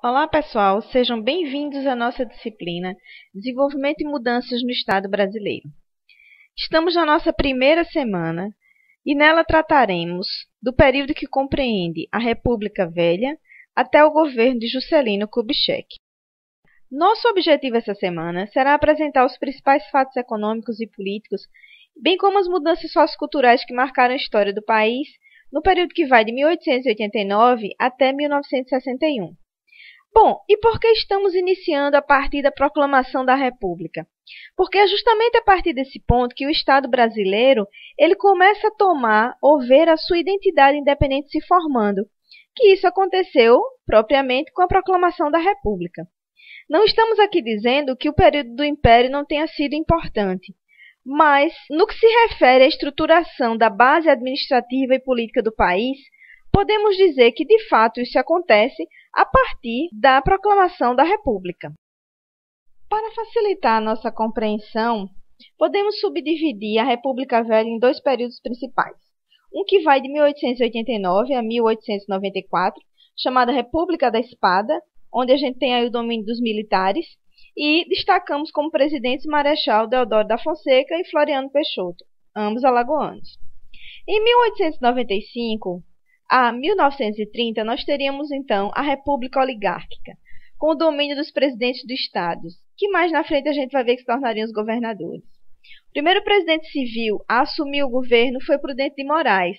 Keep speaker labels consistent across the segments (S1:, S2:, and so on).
S1: Olá, pessoal, sejam bem-vindos à nossa disciplina Desenvolvimento e Mudanças no Estado Brasileiro. Estamos na nossa primeira semana e nela trataremos do período que compreende a República Velha até o governo de Juscelino Kubitschek. Nosso objetivo essa semana será apresentar os principais fatos econômicos e políticos, bem como as mudanças socioculturais que marcaram a história do país no período que vai de 1889 até 1961. Bom, e por que estamos iniciando a partir da proclamação da República? Porque é justamente a partir desse ponto que o Estado brasileiro ele começa a tomar ou ver a sua identidade independente se formando, que isso aconteceu propriamente com a proclamação da República. Não estamos aqui dizendo que o período do Império não tenha sido importante, mas no que se refere à estruturação da base administrativa e política do país, podemos dizer que, de fato, isso acontece a partir da proclamação da República. Para facilitar a nossa compreensão, podemos subdividir a República Velha em dois períodos principais. Um que vai de 1889 a 1894, chamada República da Espada, onde a gente tem aí o domínio dos militares, e destacamos como presidentes Marechal Deodoro da Fonseca e Floriano Peixoto, ambos alagoanos. Em 1895 a 1930, nós teríamos, então, a República Oligárquica, com o domínio dos presidentes dos estados, que mais na frente a gente vai ver que se tornariam os governadores. O primeiro presidente civil a assumir o governo foi Prudente de Moraes,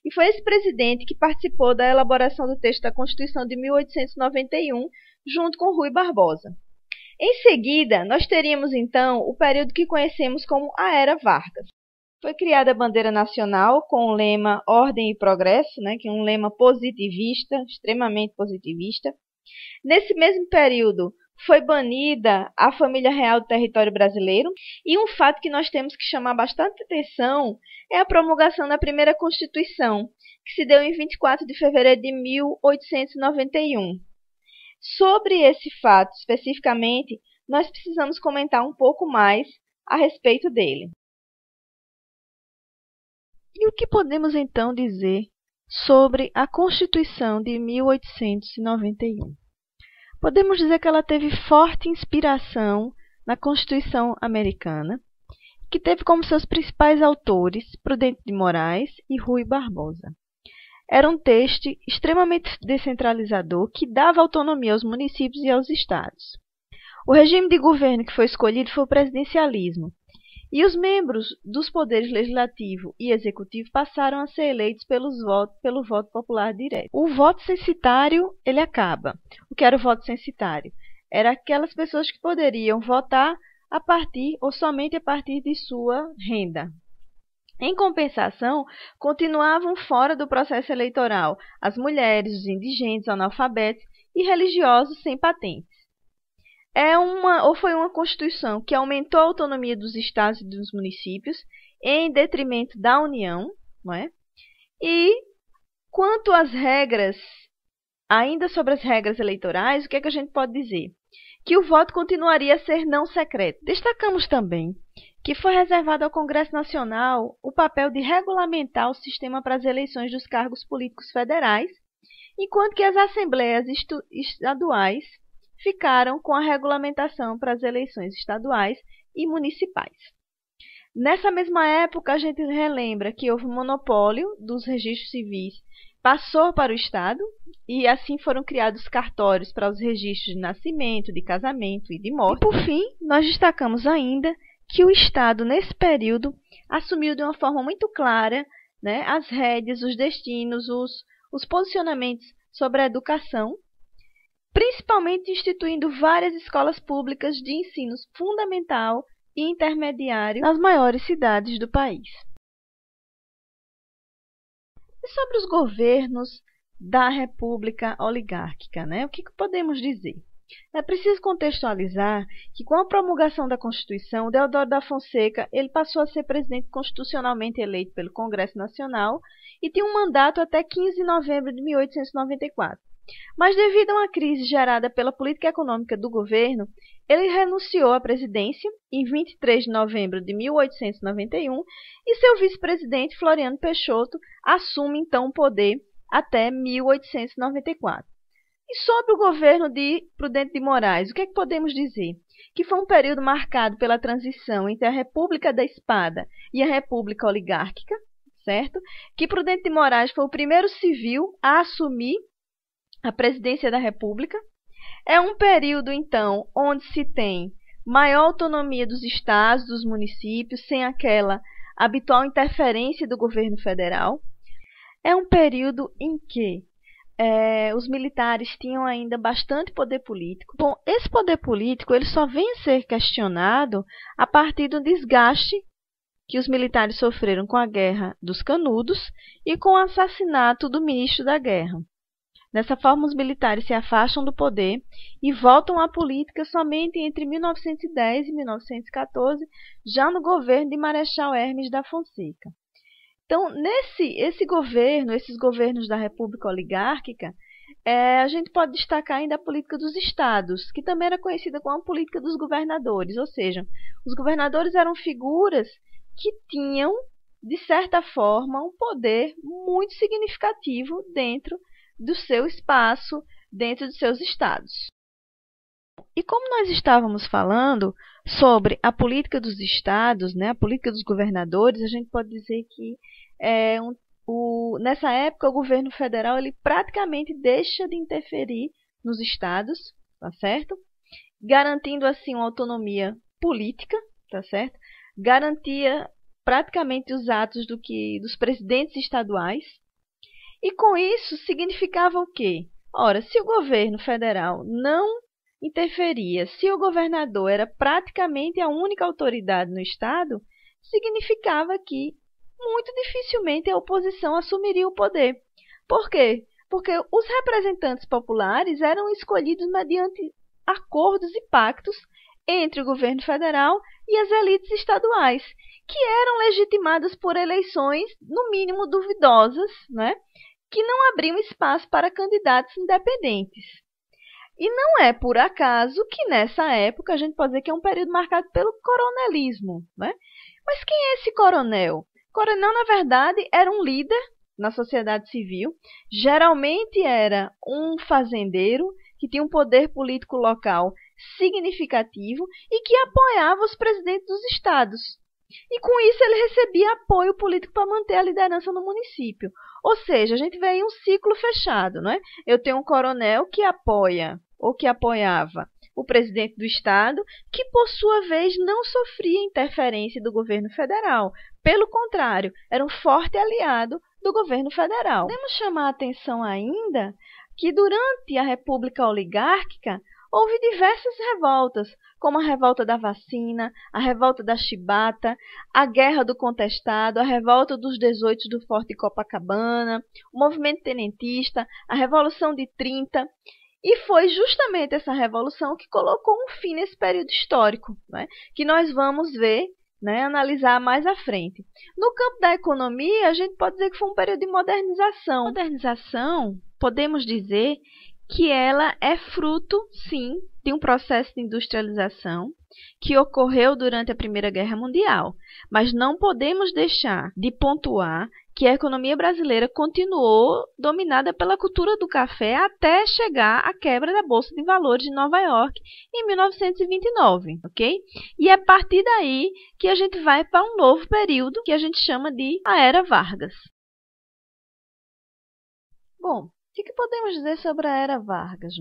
S1: e foi esse presidente que participou da elaboração do texto da Constituição de 1891, junto com Rui Barbosa. Em seguida, nós teríamos, então, o período que conhecemos como a Era Vargas. Foi criada a bandeira nacional com o lema Ordem e Progresso, que é um lema positivista, extremamente positivista. Nesse mesmo período, foi banida a família real do território brasileiro. E um fato que nós temos que chamar bastante atenção é a promulgação da primeira Constituição, que se deu em 24 de fevereiro de 1891. Sobre esse fato, especificamente, nós precisamos comentar um pouco mais a respeito dele. E o que podemos então dizer sobre a Constituição de 1891? Podemos dizer que ela teve forte inspiração na Constituição americana, que teve como seus principais autores Prudente de Moraes e Rui Barbosa. Era um texto extremamente descentralizador que dava autonomia aos municípios e aos estados. O regime de governo que foi escolhido foi o presidencialismo, e os membros dos poderes legislativo e executivo passaram a ser eleitos pelo voto popular direto. O voto censitário, ele acaba. O que era o voto censitário? Era aquelas pessoas que poderiam votar a partir ou somente a partir de sua renda. Em compensação, continuavam fora do processo eleitoral as mulheres, os indigentes, analfabetos e religiosos sem patentes. Foi uma Constituição que aumentou a autonomia dos estados e dos municípios em detrimento da União, não é? E quanto às regras, ainda sobre as regras eleitorais, o que é que a gente pode dizer? Que o voto continuaria a ser não secreto. Destacamos também que foi reservado ao Congresso Nacional o papel de regulamentar o sistema para as eleições dos cargos políticos federais, enquanto que as assembleias estaduais ficaram com a regulamentação para as eleições estaduais e municipais. Nessa mesma época, a gente relembra que houve um monopólio dos registros civis, passou para o Estado, e assim foram criados cartórios para os registros de nascimento, de casamento e de morte. E, por fim, nós destacamos ainda que o Estado, nesse período, assumiu de uma forma muito clara, as rédeas, os destinos, os posicionamentos sobre a educação, principalmente instituindo várias escolas públicas de ensino fundamental e intermediário nas maiores cidades do país. E sobre os governos da República Oligárquica, o que podemos dizer? É preciso contextualizar que, com a promulgação da Constituição, Deodoro da Fonseca ele passou a ser presidente constitucionalmente eleito pelo Congresso Nacional e tinha um mandato até 15 de novembro de 1894. Mas, devido a uma crise gerada pela política econômica do governo, ele renunciou à presidência em 23 de novembro de 1891 e seu vice-presidente, Floriano Peixoto, assume então o poder até 1894. E sobre o governo de Prudente de Moraes, o que é que podemos dizer? Que foi um período marcado pela transição entre a República da Espada e a República Oligárquica, certo? Que Prudente de Moraes foi o primeiro civil a assumir a presidência da República. É um período, então, onde se tem maior autonomia dos estados, dos municípios, sem aquela habitual interferência do governo federal. É um período em que os militares tinham ainda bastante poder político. Bom, esse poder político ele só vem a ser questionado a partir do desgaste que os militares sofreram com a Guerra dos Canudos e com o assassinato do ministro da Guerra. Dessa forma, os militares se afastam do poder e voltam à política somente entre 1910 e 1914, já no governo de Marechal Hermes da Fonseca. Então, esses governos da República Oligárquica, a gente pode destacar ainda a política dos estados, que também era conhecida como a política dos governadores, ou seja, os governadores eram figuras que tinham, de certa forma, um poder muito significativo dentro do seu espaço, dentro dos seus estados. E como nós estávamos falando sobre a política dos estados, a política dos governadores, a gente pode dizer que nessa época o governo federal ele praticamente deixa de interferir nos estados, tá certo? Garantindo assim uma autonomia política, tá certo? Garantia praticamente os atos dos presidentes estaduais. E com isso significava o quê? Ora, se o governo federal não interferia, se o governador era praticamente a única autoridade no estado, significava que muito dificilmente a oposição assumiria o poder. Por quê? Porque os representantes populares eram escolhidos mediante acordos e pactos entre o governo federal e as elites estaduais, que eram legitimadas por eleições, no mínimo duvidosas, que não abriam espaço para candidatos independentes. E não é por acaso que nessa época a gente pode dizer que é um período marcado pelo coronelismo. Mas quem é esse coronel? O coronel, na verdade, era um líder na sociedade civil, geralmente era um fazendeiro que tinha um poder político local significativo e que apoiava os presidentes dos estados. E com isso ele recebia apoio político para manter a liderança no município. Ou seja, a gente vê aí um ciclo fechado, Eu tenho um coronel que apoia ou que apoiava o presidente do estado, que por sua vez não sofria interferência do governo federal. Pelo contrário, era um forte aliado do governo federal. Podemos chamar a atenção ainda que durante a República Oligárquica houve diversas revoltas, como a revolta da vacina, a revolta da chibata, a guerra do contestado, a revolta dos 18 do Forte Copacabana, o movimento tenentista, a Revolução de 30, e foi justamente essa revolução que colocou um fim nesse período histórico, que nós vamos ver, analisar mais à frente. No campo da economia, a gente pode dizer que foi um período de modernização. Modernização, podemos dizer que ela é fruto, sim, de um processo de industrialização que ocorreu durante a Primeira Guerra Mundial. Mas não podemos deixar de pontuar que a economia brasileira continuou dominada pela cultura do café até chegar à quebra da Bolsa de Valores de Nova York em 1929, ok? E é a partir daí que a gente vai para um novo período que a gente chama de a Era Vargas. Bom, o que podemos dizer sobre a Era Vargas,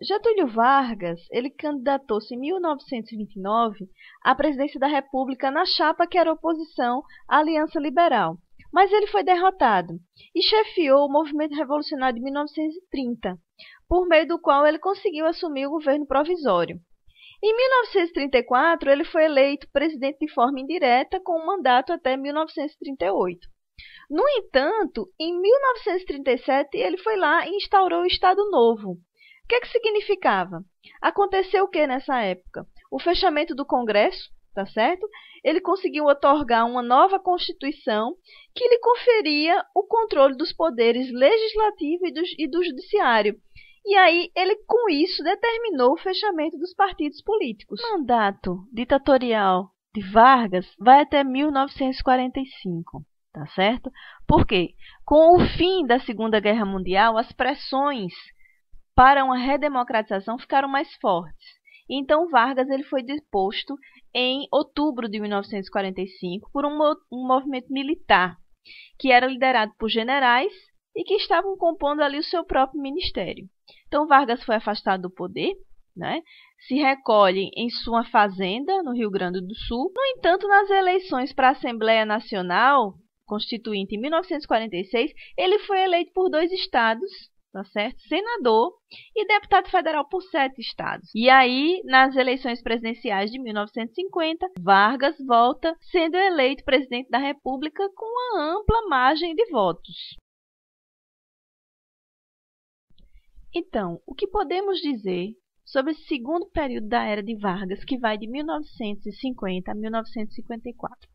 S1: Getúlio Vargas, ele candidatou-se em 1929 à presidência da República na chapa que era oposição à Aliança Liberal, mas ele foi derrotado e chefiou o movimento revolucionário de 1930, por meio do qual ele conseguiu assumir o governo provisório. Em 1934, ele foi eleito presidente de forma indireta com um mandato até 1938. No entanto, em 1937, ele foi lá e instaurou o Estado Novo. O que significava? Aconteceu o que nessa época? O fechamento do Congresso, tá certo? Ele conseguiu otorgar uma nova Constituição que lhe conferia o controle dos poderes legislativo e do judiciário. E aí, ele, com isso, determinou o fechamento dos partidos políticos. O mandato ditatorial de Vargas vai até 1945. tá certo? Por quê? Com o fim da Segunda Guerra Mundial, as pressões para uma redemocratização ficaram mais fortes. Então, Vargas ele foi deposto em outubro de 1945 por um movimento militar, que era liderado por generais e que estavam compondo ali o seu próprio ministério. Então, Vargas foi afastado do poder, né? Se recolhe em sua fazenda, no Rio Grande do Sul. No entanto, nas eleições para a Assembleia Nacional Constituinte em 1946, ele foi eleito por 2 estados, tá certo? Senador e deputado federal por 7 estados. E aí, nas eleições presidenciais de 1950, Vargas volta sendo eleito presidente da República com uma ampla margem de votos. Então, o que podemos dizer sobre esse segundo período da era de Vargas, que vai de 1950 a 1954?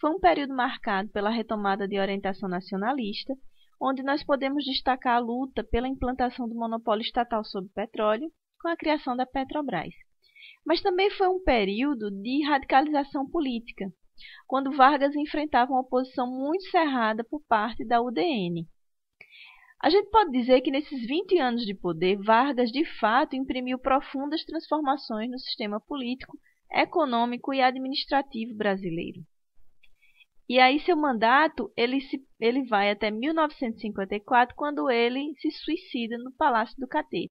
S1: Foi um período marcado pela retomada de orientação nacionalista, onde nós podemos destacar a luta pela implantação do monopólio estatal sobre o petróleo, com a criação da Petrobras. Mas também foi um período de radicalização política, quando Vargas enfrentava uma oposição muito cerrada por parte da UDN. A gente pode dizer que nesses 20 anos de poder, Vargas de fato imprimiu profundas transformações no sistema político, econômico e administrativo brasileiro. E aí seu mandato ele vai até 1954, quando ele se suicida no Palácio do Catete.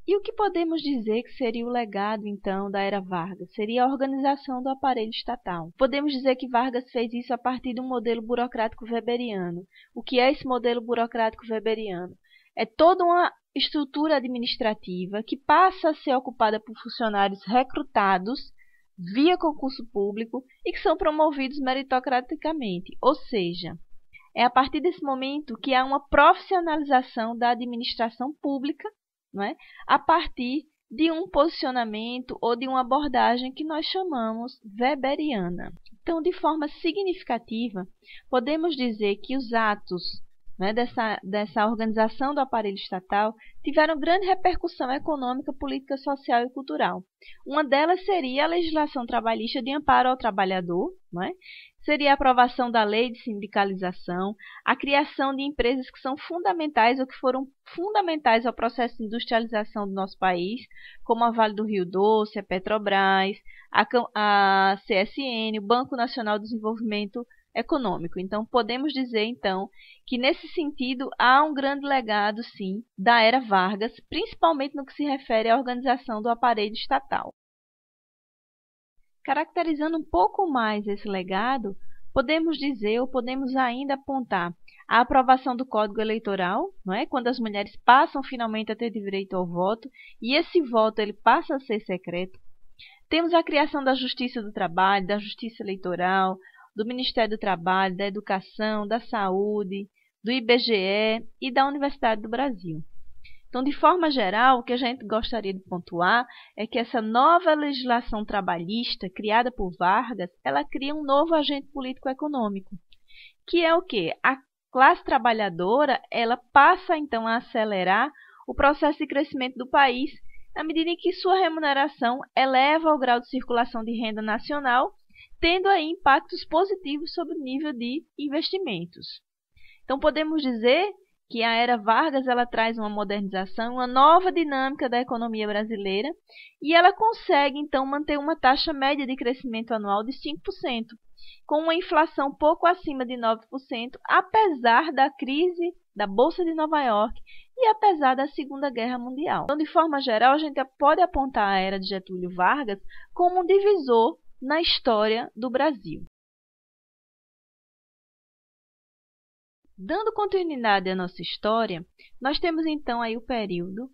S1: E o que podemos dizer que seria o legado, então, da era Vargas? Seria a organização do aparelho estatal. Podemos dizer que Vargas fez isso a partir de um modelo burocrático weberiano. O que é esse modelo burocrático weberiano? É toda uma estrutura administrativa que passa a ser ocupada por funcionários recrutados via concurso público e que são promovidos meritocraticamente. Ou seja, é a partir desse momento que há uma profissionalização da administração pública, não é? A partir de um posicionamento ou de uma abordagem que nós chamamos weberiana. Então, de forma significativa, podemos dizer que os atos, né, dessa organização do aparelho estatal tiveram grande repercussão econômica, política, social e cultural. Uma delas seria a legislação trabalhista de amparo ao trabalhador, né? Seria a aprovação da lei de sindicalização, a criação de empresas que são fundamentais ou que foram fundamentais ao processo de industrialização do nosso país, como a Vale do Rio Doce, a Petrobras, a CSN, o Banco Nacional de Desenvolvimento Econômico. Então, podemos dizer, então, que nesse sentido há um grande legado, sim, da era Vargas, principalmente no que se refere à organização do aparelho estatal. Caracterizando um pouco mais esse legado, podemos dizer ou podemos ainda apontar a aprovação do Código Eleitoral, não é? Quando as mulheres passam finalmente a ter direito ao voto, e esse voto ele passa a ser secreto. Temos a criação da Justiça do Trabalho, da Justiça Eleitoral, do Ministério do Trabalho, da Educação, da Saúde, do IBGE e da Universidade do Brasil. Então, de forma geral, o que a gente gostaria de pontuar é que essa nova legislação trabalhista criada por Vargas, ela cria um novo agente político-econômico, que é o quê? A classe trabalhadora, ela passa então a acelerar o processo de crescimento do país, na medida em que sua remuneração eleva o grau de circulação de renda nacional, tendo aí impactos positivos sobre o nível de investimentos. Então, podemos dizer que a era Vargas ela traz uma modernização, uma nova dinâmica da economia brasileira e ela consegue, então, manter uma taxa média de crescimento anual de 5%, com uma inflação pouco acima de 9%, apesar da crise da Bolsa de Nova York e apesar da Segunda Guerra Mundial. Então, de forma geral, a gente pode apontar a era de Getúlio Vargas como um divisor na história do Brasil. Dando continuidade à nossa história, nós temos então aí o período,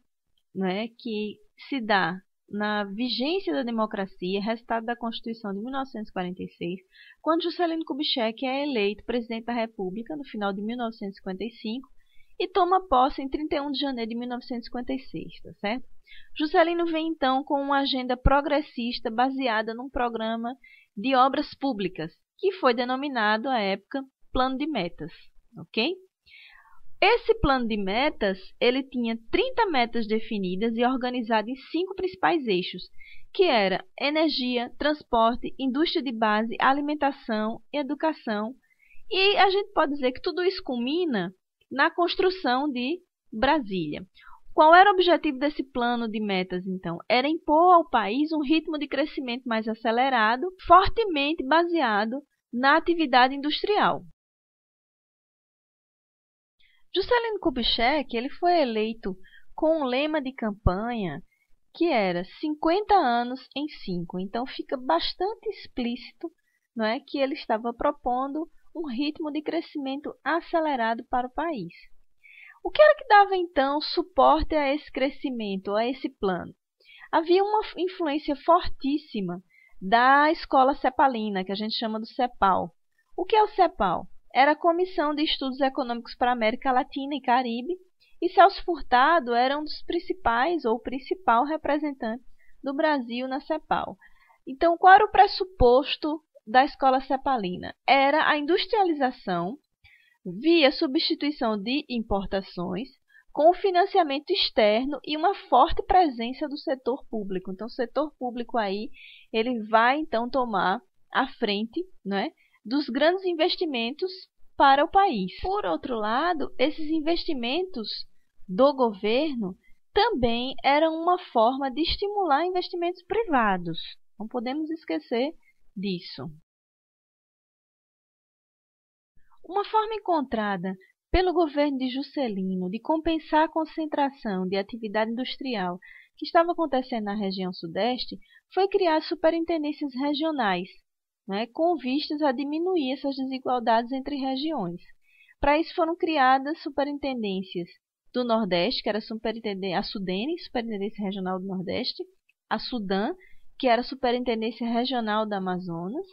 S1: né, que se dá na vigência da democracia, resultado da Constituição de 1946, quando Juscelino Kubitschek é eleito presidente da República no final de 1955 e toma posse em 31 de janeiro de 1956, tá certo? Juscelino vem então com uma agenda progressista baseada num programa de obras públicas, que foi denominado à época Plano de Metas. Ok? Esse plano de metas, ele tinha 30 metas definidas e organizado em 5 principais eixos, que era energia, transporte, indústria de base, alimentação e educação. E a gente pode dizer que tudo isso culmina na construção de Brasília. Qual era o objetivo desse plano de metas, então? Era impor ao país um ritmo de crescimento mais acelerado, fortemente baseado na atividade industrial. Juscelino Kubitschek, ele foi eleito com um lema de campanha que era 50 anos em 5. Então fica bastante explícito, não é, que ele estava propondo um ritmo de crescimento acelerado para o país. O que era que dava então suporte a esse crescimento, a esse plano? Havia uma influência fortíssima da escola cepalina, que a gente chama do CEPAL. O que é o CEPAL? Era a Comissão de Estudos Econômicos para a América Latina e Caribe, e Celso Furtado era um dos principais ou principal representante do Brasil na CEPAL. Então, qual era o pressuposto da escola cepalina? Era a industrialização via substituição de importações com o financiamento externo e uma forte presença do setor público. Então, o setor público aí, ele vai então tomar a frente, né, dos grandes investimentos para o país. Por outro lado, esses investimentos do governo também eram uma forma de estimular investimentos privados. Não podemos esquecer disso. Uma forma encontrada pelo governo de Juscelino de compensar a concentração de atividade industrial que estava acontecendo na região sudeste foi criar superintendências regionais, né, com vistas a diminuir essas desigualdades entre regiões. Para isso foram criadas superintendências do Nordeste, que era a SUDENE, Superintendência Regional do Nordeste, a SUDAM, que era a Superintendência Regional do Amazonas,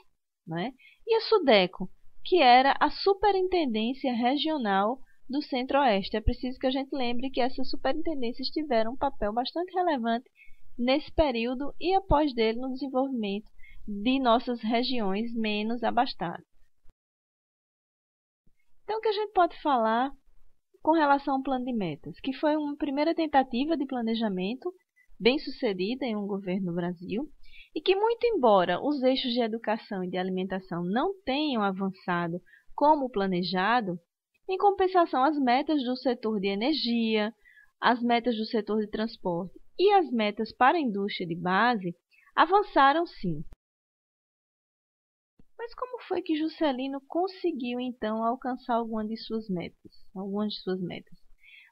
S1: né, e a SUDECO, que era a Superintendência Regional do Centro-Oeste. É preciso que a gente lembre que essas superintendências tiveram um papel bastante relevante nesse período e após dele no desenvolvimento de nossas regiões menos abastadas. Então, o que a gente pode falar com relação ao plano de metas? Que foi uma primeira tentativa de planejamento bem sucedida em um governo no Brasil, e que, muito embora os eixos de educação e de alimentação não tenham avançado como planejado, em compensação, as metas do setor de energia, as metas do setor de transporte e as metas para a indústria de base avançaram sim. Mas como foi que Juscelino conseguiu, então, alcançar algumas de suas metas?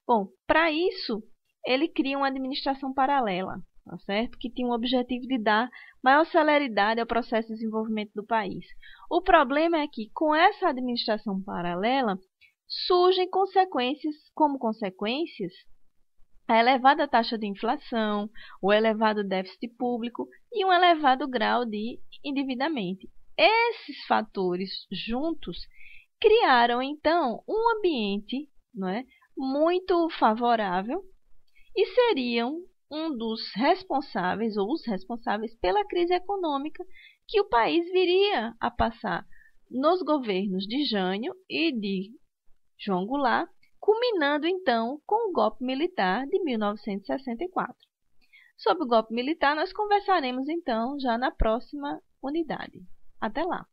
S1: Bom, para isso, ele cria uma administração paralela, tá certo? Que tinha o objetivo de dar maior celeridade ao processo de desenvolvimento do país. O problema é que, com essa administração paralela, surgem como consequências a elevada taxa de inflação, o elevado déficit público e um elevado grau de endividamento. Esses fatores juntos criaram, então, um ambiente, não é, muito favorável e seriam um dos responsáveis ou os responsáveis pela crise econômica que o país viria a passar nos governos de Jânio e de João Goulart, culminando então com o golpe militar de 1964. Sobre o golpe militar nós conversaremos então já na próxima unidade. Até lá!